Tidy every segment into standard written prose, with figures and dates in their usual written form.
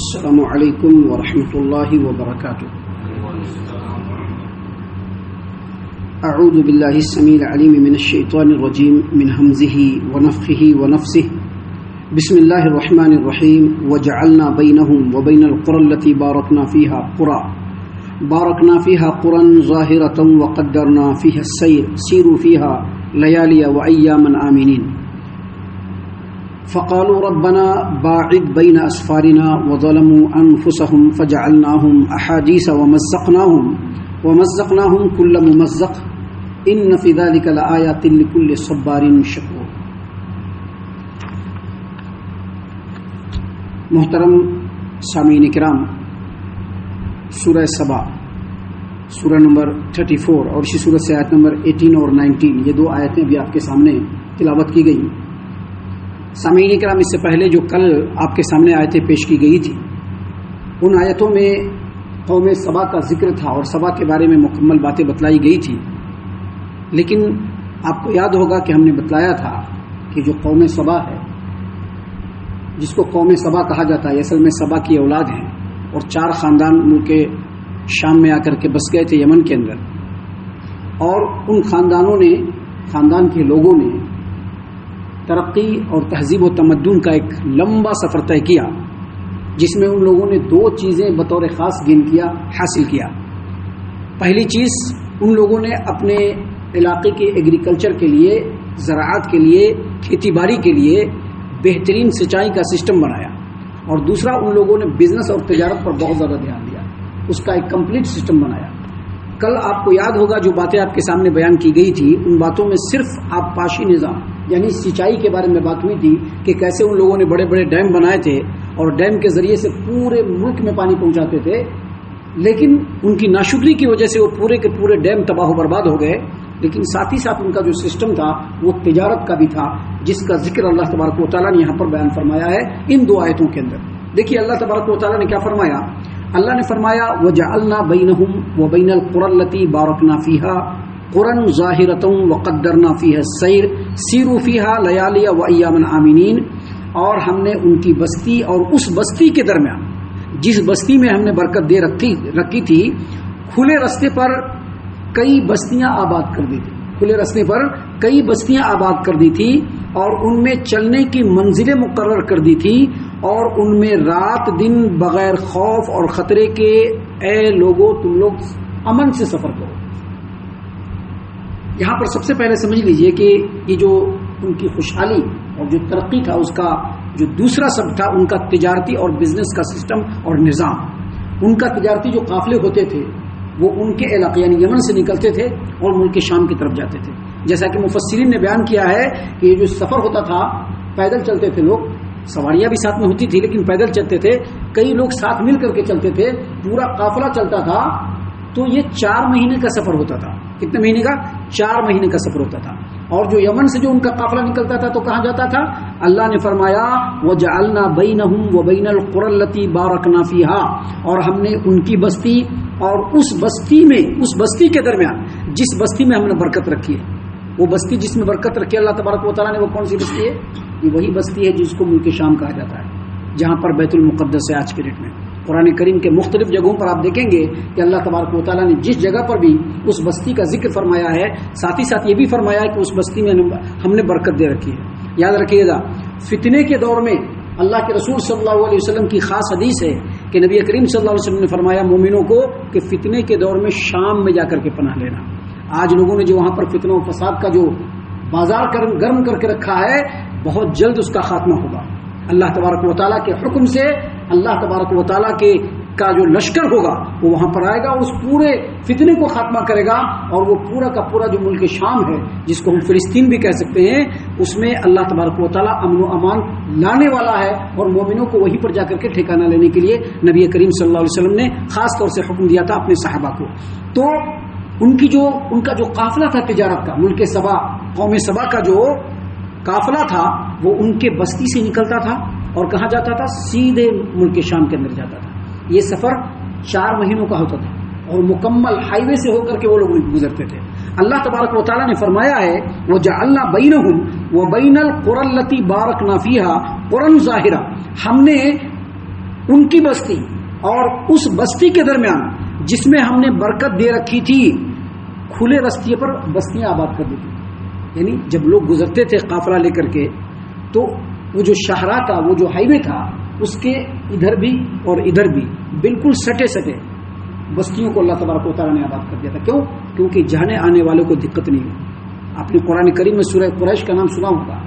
السلام علیکم ورحمۃ اللہ وبرکاتہ. اعوذ باللہ السمیع العلیم من الشیطان الرجیم من ہمزہ ونفخہ ونفثہ. بسم اللہ الرحمن الرحیم. وجعلنا بینہم وبین القری التی بارکنا فیہا قرا ظاہرۃ وقدرنا فیہا السیر سیروا فیہا لیالی وایاما آمنین. فقالوا ربنا باعد بين أسفارنا وظلموا أنفسهم فجعلناهم أحاديث ومزقناهم كل ممزق إن في ذلك لآيات لكل صبار شكور. محترم سامعین کرام، سورہ سبا سورہ نمبر 34 اور اسی سورہ سے آیت نمبر 18 اور 19، یہ دو آیتیں بھی آپ کے سامنے تلاوت کی گئی. سامعین کرام، اس سے پہلے جو کل آپ کے سامنے آیتیں پیش کی گئی تھی، ان آیتوں میں قوم سبا کا ذکر تھا اور سبا کے بارے میں مکمل باتیں بتلائی گئی تھی. لیکن آپ کو یاد ہوگا کہ ہم نے بتلایا تھا کہ جو قوم سبا ہے، جس کو قوم سبا کہا جاتا ہے، اصل میں سبا کی اولاد ہیں اور 4 خاندان ملک شام میں آ کر کے بس گئے تھے یمن کے اندر. اور ان خاندان کے لوگوں نے ترقی اور تہذیب و تمدن کا ایک لمبا سفر طے کیا، جس میں ان لوگوں نے 2 چیزیں بطور خاص حاصل کیا. پہلی چیز، ان لوگوں نے اپنے علاقے کے ایگریکلچر کے لیے، زراعت کے لیے، کھیتی باڑی کے لیے بہترین سینچائی کا سسٹم بنایا. اور دوسرا، ان لوگوں نے بزنس اور تجارت پر بہت زیادہ دھیان دیا، اس کا ایک کمپلیٹ سسٹم بنایا. کل آپ کو یاد ہوگا جو باتیں آپ کے سامنے بیان کی گئی تھی، ان باتوں میں صرف آبپاشی نظام یعنی سینچائی کے بارے میں بات ہوئی تھی کہ کیسے ان لوگوں نے بڑے بڑے ڈیم بنائے تھے اور ڈیم کے ذریعے سے پورے ملک میں پانی پہنچاتے تھے. لیکن ان کی ناشکری کی وجہ سے وہ پورے کے پورے ڈیم تباہ و برباد ہو گئے. لیکن ساتھ ہی ساتھ ان کا جو سسٹم تھا وہ تجارت کا بھی تھا، جس کا ذکر اللہ تبارک و تعالیٰ نے یہاں پر بیان فرمایا ہے ان 2 آیتوں کے اندر. دیکھیے اللہ تبارک و تعالیٰ نے کیا فرمایا. اللہ نے فرمایا وَجَعَلْنَا بَيْنَهُمْ وَبَيْنَ الْقُرَى الَّتِي بَارَكْنَا فِيهَا قُرًا ظَاهِرَةً وَقَدَّرْنَا فِيهَا السَّيْرَ سِيرُوا فِيهَا لَيَالِيَ وَأَيَّامًا آمِنِينَ. اور ہم نے ان کی بستی اور اس بستی کے درمیان، جس بستی میں ہم نے برکت دے رکھی تھی، کھلے راستے پر کئی بستیاں آباد کر دی تھی. کھلے راستے پر کئی بستیاں آباد کر دی تھی اور ان میں چلنے کی منزلیں مقرر کر دی تھی، اور ان میں رات دن بغیر خوف اور خطرے کے اے لوگو تم لوگ امن سے سفر کرو. یہاں پر سب سے پہلے سمجھ لیجئے کہ یہ جو ان کی خوشحالی اور جو ترقی تھا، اس کا جو دوسرا سبب تھا ان کا تجارتی اور بزنس کا سسٹم اور نظام. ان کا تجارتی جو قافلے ہوتے تھے وہ ان کے علاقے یعنی یمن سے نکلتے تھے اور ملک شام کی طرف جاتے تھے. جیسا کہ مفسرین نے بیان کیا ہے کہ یہ جو سفر ہوتا تھا، پیدل چلتے تھے لوگ، سواریاں بھی ساتھ میں ہوتی تھی لیکن پیدل چلتے تھے. کئی لوگ ساتھ مل کر کے چلتے تھے، پورا قافلہ چلتا تھا. تو یہ 4 مہینے کا سفر ہوتا تھا. کتنے مہینے کا؟ 4 مہینے کا سفر ہوتا تھا. اور جو یمن سے جو ان کا قافلہ نکلتا تھا تو کہاں جاتا تھا؟ اللہ نے فرمایا وَجَعَلْنَا بَيْنَهُمْ وَبَيْنَ الْقُرَى الَّتِي بَارَكْنَا فِيهَا. اور ہم نے ان کی بستی اور اس بستی کے درمیان جس بستی میں ہم نے برکت رکھی ہے، وہ بستی جس میں برکت رکھی ہے اللہ تبارک و تعالیٰ نے، وہ کون سی بستی ہے؟ یہ وہی بستی ہے جس کو ملک شام کہا جاتا ہے، جہاں پر بیت المقدس ہے آج کے ڈیٹ میں. قرآن کریم کے مختلف جگہوں پر آپ دیکھیں گے کہ اللہ تبارک و تعالیٰ نے جس جگہ پر بھی اس بستی کا ذکر فرمایا ہے، ساتھ ہی ساتھ یہ بھی فرمایا ہے کہ اس بستی میں ہم نے برکت دے رکھی ہے. یاد رکھیے گا، فتنے کے دور میں اللہ کے رسول صلی اللہ علیہ وسلم کی خاص حدیث ہے کہ نبی کریم صلی اللہ علیہ وسلم نے فرمایا مومنوں کو کہ فتنے کے دور میں شام میں جا کر کے پناہ لینا. آج لوگوں نے جو وہاں پر فتنہ و فساد کا جو بازار گرم کر کے رکھا ہے، بہت جلد اس کا خاتمہ ہوگا. اللہ تبارک و تعالیٰ کے حکم سے اللہ تبارک و تعالیٰ کا جو لشکر ہوگا وہ وہاں پر آئے گا اور اس پورے فتنے کو خاتمہ کرے گا. اور وہ پورا کا پورا جو ملک شام ہے، جس کو ہم فلسطین بھی کہہ سکتے ہیں، اس میں اللہ تبارک و تعالیٰ امن و امان لانے والا ہے. اور مومنوں کو وہیں پر جا کر کے ٹھکانہ لینے کے لیے نبی کریم صلی اللہ علیہ وسلم نے خاص طور سے حکم دیا تھا اپنے صحابہ کو. تو ان کا جو قافلہ تھا تجارت کا، ملک سبا، قوم سبا کا جو قافلہ تھا، وہ ان کے بستی سے نکلتا تھا اور کہاں جاتا تھا؟ سیدھے ملک شام کے اندر جاتا تھا. یہ سفر 4 مہینوں کا ہوتا تھا اور مکمل ہائی وے سے ہو کر کے وہ لوگ گزرتے تھے. اللہ تبارک و تعالیٰ نے فرمایا ہے وَجَعَلْنَا بَيْنَهُمْ وَبَيْنَ الْقُرَى الَّتِي بَارَكْنَا فِيهَا قُرًا ظَاهِرًا. ہم نے ان کی بستی اور اس بستی کے درمیان جس میں ہم نے برکت دے رکھی تھی، کھلے رستے پر بستیاں آباد کر دی تھی. یعنی جب لوگ گزرتے تھے قافلہ لے کر کے تو وہ جو شاہراہ تھا، وہ جو ہائی وے تھا، اس کے ادھر بھی اور ادھر بھی بالکل سٹے سٹے بستیوں کو اللہ تبارک و تعالیٰ نے آباد کر دیا تھا. کیوں؟ کیونکہ جانے آنے والوں کو دقت نہیں ہوئی. آپ نے قرآن کریم میں سورہ قریش کا نام سنا ہوگا.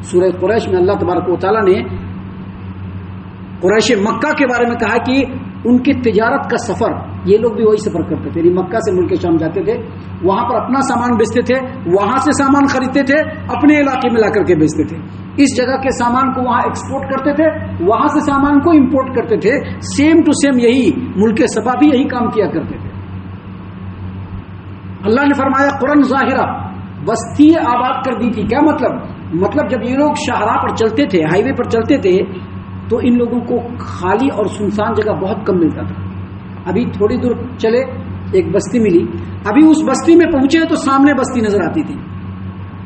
سورہ قریش میں اللہ تبارک و تعالیٰ نے قریش مکہ کے بارے میں کہا کہ ان کے تجارت کا سفر، یہ لوگ بھی وہی سفر کرتے تھے. مکہ سے ملک شام جاتے تھے، وہاں پر اپنا سامان بیچتے تھے، وہاں سے سامان خریدتے تھے، اپنے علاقے میں لا کر کے بیچتے تھے. اس جگہ کے سامان کو وہاں ایکسپورٹ کرتے تھے، وہاں سے سامان کو امپورٹ کرتے تھے. سیم ٹو سیم یہی ملک سبا بھی یہی کام کیا کرتے تھے. اللہ نے فرمایا قرآن ظاہرہ بستی آباد کر دی تھی. کیا مطلب جب یہ لوگ شاہراہ پر چلتے تھے، ہائی وے پر چلتے تھے، تو ان لوگوں کو خالی اور سنسان جگہ بہت کم ملتا تھا. ابھی تھوڑی دور چلے ایک بستی ملی، ابھی اس بستی میں پہنچے تو سامنے بستی نظر آتی تھی.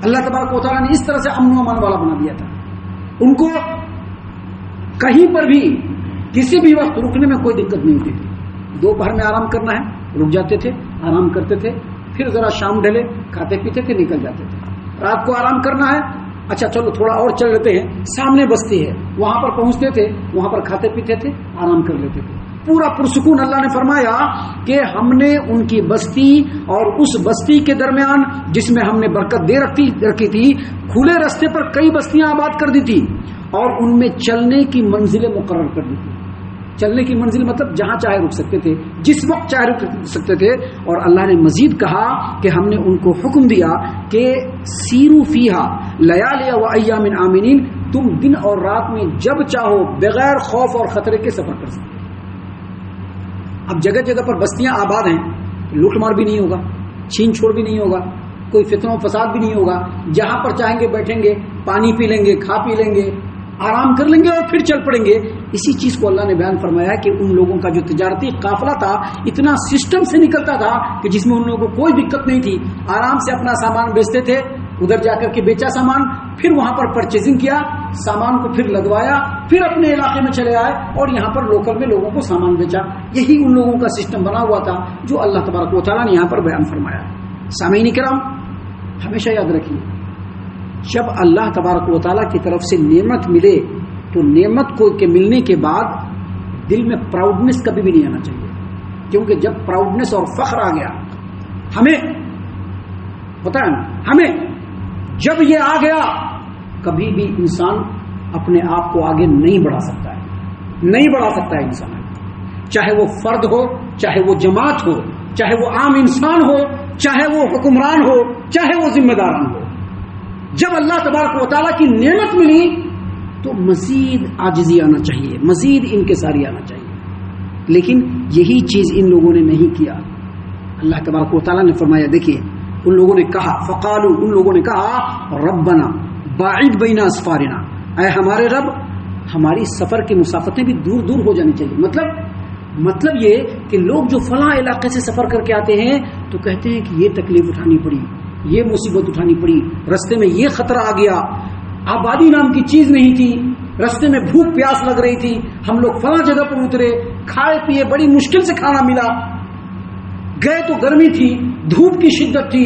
اللہ تبارک و تعالیٰ نے اس طرح سے امن و امان والا بنا دیا تھا. ان کو کہیں پر بھی کسی بھی وقت رکنے میں کوئی دقت نہیں ہوتی تھی. دوپہر میں آرام کرنا ہے رک جاتے تھے، آرام کرتے تھے، پھر ذرا شام ڈھلے کھاتے پیتے تھے نکل جاتے تھے. رات کو آرام کرنا ہے، اچھا چلو تھوڑا اور چل لیتے ہیں، سامنے بستی ہے وہاں پر پہنچتے تھے، وہاں پر کھاتے پیتے تھے، آرام کر لیتے تھے. پورا پرسکون. اللہ نے فرمایا کہ ہم نے ان کی بستی اور اس بستی کے درمیان جس میں ہم نے برکت دے رکھی تھی، کھلے رستے پر کئی بستیاں آباد کر دی تھی اور ان میں چلنے کی منزلیں مقرر کر دی تھی. چلنے کی منزل مطلب جہاں چاہے رک سکتے تھے، جس وقت چاہے رک سکتے تھے. اور اللہ نے مزید کہا کہ ہم نے ان کو حکم دیا کہ سیرو فیہا لیالی و ایام آمنین، تم دن اور رات میں جب چاہو بغیر خوف اور خطرے کے سفر کر سکتے. اب جگہ جگہ پر بستیاں آباد ہیں، لوٹ مار بھی نہیں ہوگا، چھین چھوڑ بھی نہیں ہوگا، کوئی فتنہ و فساد بھی نہیں ہوگا. جہاں پر چاہیں گے بیٹھیں گے، پانی پی لیں گے، کھا پی لیں گے، آرام کر لیں گے اور پھر چل پڑیں گے. اسی چیز کو اللہ نے بیان فرمایا کہ ان لوگوں کا جو تجارتی قافلہ تھا اتنا سسٹم سے نکلتا تھا کہ جس میں ان لوگوں کو کوئی دقت نہیں تھی. آرام سے اپنا سامان بیچتے تھے، ادھر جا کر کے بیچا سامان، پھر وہاں پر پرچیزنگ کیا، سامان کو پھر لگوایا، پھر اپنے علاقے میں چلے آئے اور یہاں پر لوکل میں لوگوں کو سامان بیچا. یہی ان لوگوں کا سسٹم بنا ہوا تھا جو اللہ تبارک و تعالیٰ نے یہاں پر بیان فرمایا. سامعین کرام، ہمیشہ یاد رکھیے جب اللہ تبارک و تعالیٰ کی طرف سے نعمت ملے تو نعمت کو کے ملنے کے بعد دل میں پراؤڈنس کبھی بھی نہیں آنا چاہیے. کیونکہ جب پراؤڈنس اور فخر آ گیا، ہمیں پتہ ہے نا، ہمیں جب یہ آ گیا، کبھی بھی انسان اپنے آپ کو آگے نہیں بڑھا سکتا ہے، نہیں بڑھا سکتا ہے انسان. چاہے وہ فرد ہو، چاہے وہ جماعت ہو، چاہے وہ عام انسان ہو، چاہے وہ حکمران ہو، چاہے وہ ذمہ داران ہو. جب اللہ تبارک و تعالیٰ کی نعمت ملی تو مزید عاجزی آنا چاہیے، مزید انکساری آنا چاہیے. لیکن یہی چیز ان لوگوں نے نہیں کیا. اللہ تبارک و تعالیٰ نے فرمایا، دیکھیے ان لوگوں نے کہا، فقالوا، ان لوگوں نے کہا، ربنا باعد بین اسفارنا، اے ہمارے رب ہماری سفر کی مسافتیں بھی دور دور ہو جانی چاہیے. مطلب یہ کہ لوگ جو فلاں علاقے سے سفر کر کے آتے ہیں تو کہتے ہیں کہ یہ تکلیف اٹھانی پڑی، یہ مصیبت اٹھانی پڑی، رستے میں یہ خطرہ آ گیا، آبادی نام کی چیز نہیں تھی، رستے میں بھوک پیاس لگ رہی تھی، ہم لوگ فلاں جگہ پر اترے، کھائے پیے، بڑی مشکل سے کھانا ملا، گئے تو گرمی تھی، دھوپ کی شدت تھی،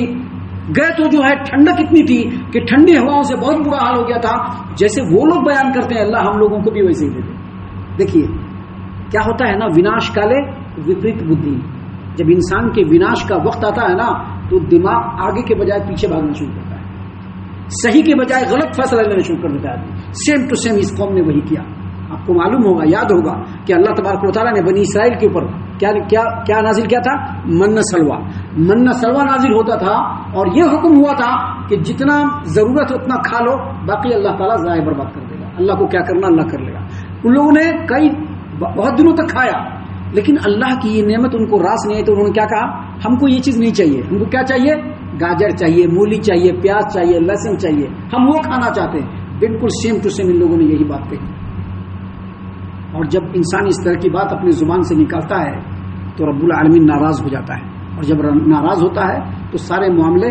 گئے تو جو ہے ٹھنڈک اتنی تھی کہ ٹھنڈی ہواؤں سے بہت برا حال ہو گیا تھا. جیسے وہ لوگ بیان کرتے ہیں اللہ ہم لوگوں کو بھی ویسے ہی دے دے. دیکھیے کیا ہوتا ہے نا، وناش کالے وپریت بدھی. جب انسان کے وناش کا وقت آتا ہے نا تو دماغ آگے کے بجائے پیچھے بھاگنا شروع کرتا ہے، صحیح کے بجائے غلط فیصلہ لینا شروع کر دیتا ہے. سیم ٹو سیم اس قوم نے وہی کیا. آپ کو معلوم ہوگا، یاد ہوگا کہ اللہ تبارک و تعالیٰ نے بنی اسرائیل کے اوپر کیا نازل کیا تھا؟ من سلوا نازل ہوتا تھا اور یہ حکم ہوا تھا کہ جتنا ضرورت ہے اتنا کھا لو، باقی اللہ تعالیٰ ضائع برباد کر دے گا. اللہ کو کیا کرنا اللہ کر لے گا. ان لوگوں نے بہت دنوں تک کھایا، لیکن اللہ کی یہ نعمت ان کو راس نہیں آئی تو انہوں نے کیا کہا، ہم کو یہ چیز نہیں چاہیے، ہم کو کیا چاہیے، گاجر چاہیے، مولی چاہیے، پیاز چاہیے، لہسن چاہیے، ہم وہ کھانا چاہتے ہیں. بالکل سیم ٹو سیم ان لوگوں نے یہی بات کہی. اور جب انسان اس طرح کی بات اپنی زبان سے نکالتا ہے تو رب العالمین ناراض ہو جاتا ہے، اور جب ناراض ہوتا ہے تو سارے معاملے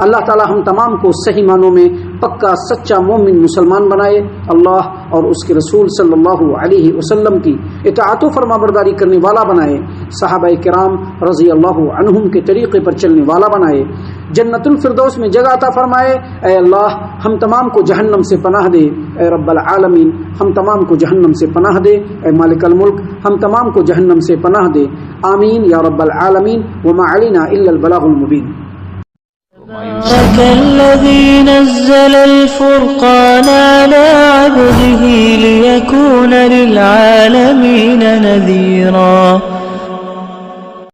اللہ تعالی ہم تمام کو صحیح معنوں میں پکا سچا مومن مسلمان بنائے، اللہ اور اس کے رسول صلی اللہ علیہ وسلم کی اطاعت و فرما برداری کرنے والا بنائے، صحابہ کرام رضی اللہ عنہم کے طریقے پر چلنے والا بنائے، جنت الفردوس میں جگہ عطا فرمائے۔ اے اللہ ہم تمام کو جہنم سے پناہ دے، اے رب العالمین ہم تمام کو جہنم سے پناہ دے، اے مالک الملک ہم تمام کو جہنم سے پناہ دے، آمین یا رب العالمین۔ وما علینا الا البلاغ المبین۔ تبارك الذي نزل الفرقان على عبده ليكون للعالمين نذيرا